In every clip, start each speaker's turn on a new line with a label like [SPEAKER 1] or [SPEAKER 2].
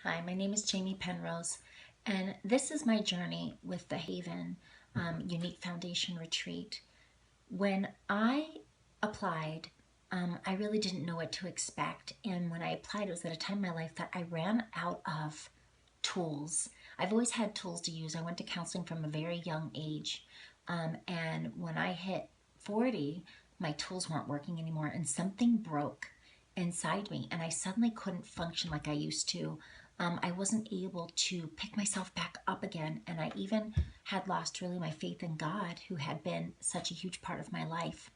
[SPEAKER 1] Hi, my name is Jamie Penrose, and this is my journey with the Haven Unique Foundation Retreat. When I applied, I really didn't know what to expect, and when I applied, it was at a time in my life that I ran out of tools. I've always had tools to use. I went to counseling from a very young age, and when I hit 40, my tools weren't working anymore, and something broke inside me, and I suddenly couldn't function like I used to. I wasn't able to pick myself back up again, and I even had lost really my faith in God, who had been such a huge part of my life.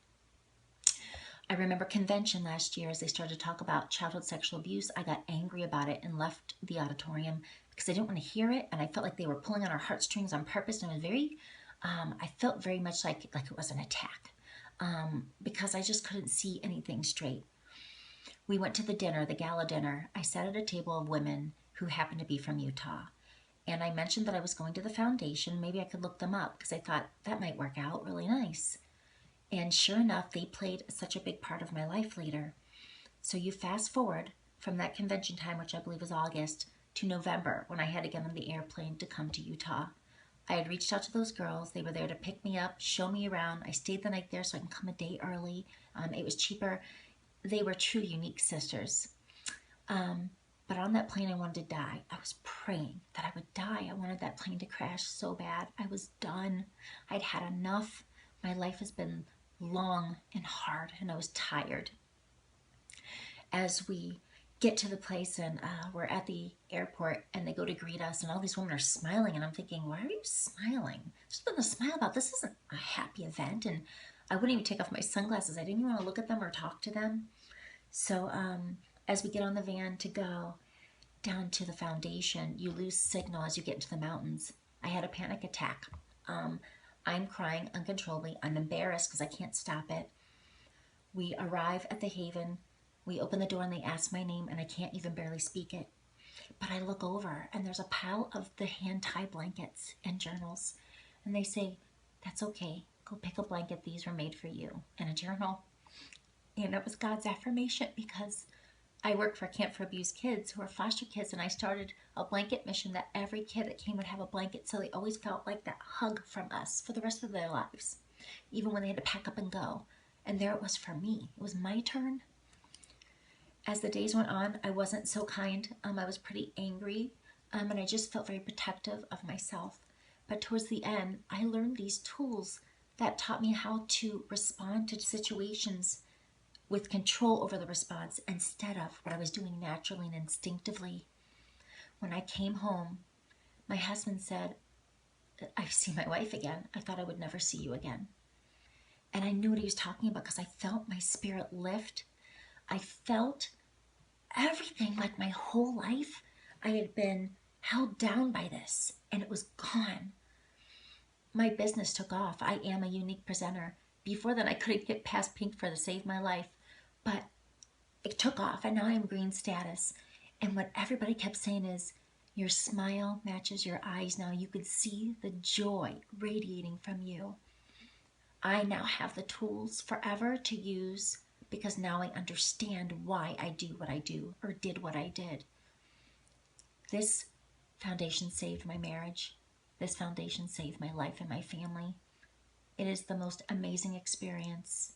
[SPEAKER 1] I remember convention last year as they started to talk about childhood sexual abuse. I got angry about it and left the auditorium because I didn't want to hear it, and I felt like they were pulling on our heartstrings on purpose. And I felt very much like it was an attack because I just couldn't see anything straight. We went to the dinner, the gala dinner. I sat at a table of women who happened to be from Utah. And I mentioned that I was going to the foundation. Maybe I could look them up because I thought that might work out really nice. And sure enough, they played such a big part of my life later. So you fast forward from that convention time, which I believe was August, to November when I had to get on the airplane to come to Utah. I had reached out to those girls. They were there to pick me up, show me around. I stayed the night there so I can come a day early. It was cheaper. They were true unique sisters. But on that plane, I wanted to die. I was praying that I would die. I wanted that plane to crash so bad. I was done. I'd had enough. My life has been long and hard, and I was tired. As we get to the place and we're at the airport and they go to greet us and all these women are smiling, and I'm thinking, why are you smiling? There's nothing to smile about. This isn't a happy event. And I wouldn't even take off my sunglasses. I didn't even want to look at them or talk to them. So as we get on the van to go down to the foundation, you lose signal as you get into the mountains. I had a panic attack. I'm crying uncontrollably. I'm embarrassed because I can't stop it. We arrive at the Haven. We open the door and they ask my name, and I can't even barely speak it. But I look over and there's a pile of the hand-tie blankets and journals. And they say, that's okay. Go pick a blanket. These were made for you. And a journal. And it was God's affirmation because I work for Camp for Abused Kids who are foster kids, and I started a blanket mission that every kid that came would have a blanket, so they always felt like that hug from us for the rest of their lives, even when they had to pack up and go. And there it was for me. It was my turn. As the days went on, I wasn't so kind. I was pretty angry, and I just felt very protective of myself. But towards the end, I learned these tools that taught me how to respond to situations with control over the response instead of what I was doing naturally and instinctively. When I came home, my husband said, I've seen my wife again. I thought I would never see you again. And I knew what he was talking about because I felt my spirit lift. I felt everything, like my whole life. I had been held down by this and it was gone. My business took off. I am a unique presenter. Before then, I couldn't get past pink for to save my life. But it took off and now I'm green status. And what everybody kept saying is, your smile matches your eyes now. You could see the joy radiating from you. I now have the tools forever to use because now I understand why I do what I do or did what I did. This foundation saved my marriage. This foundation saved my life and my family. It is the most amazing experience.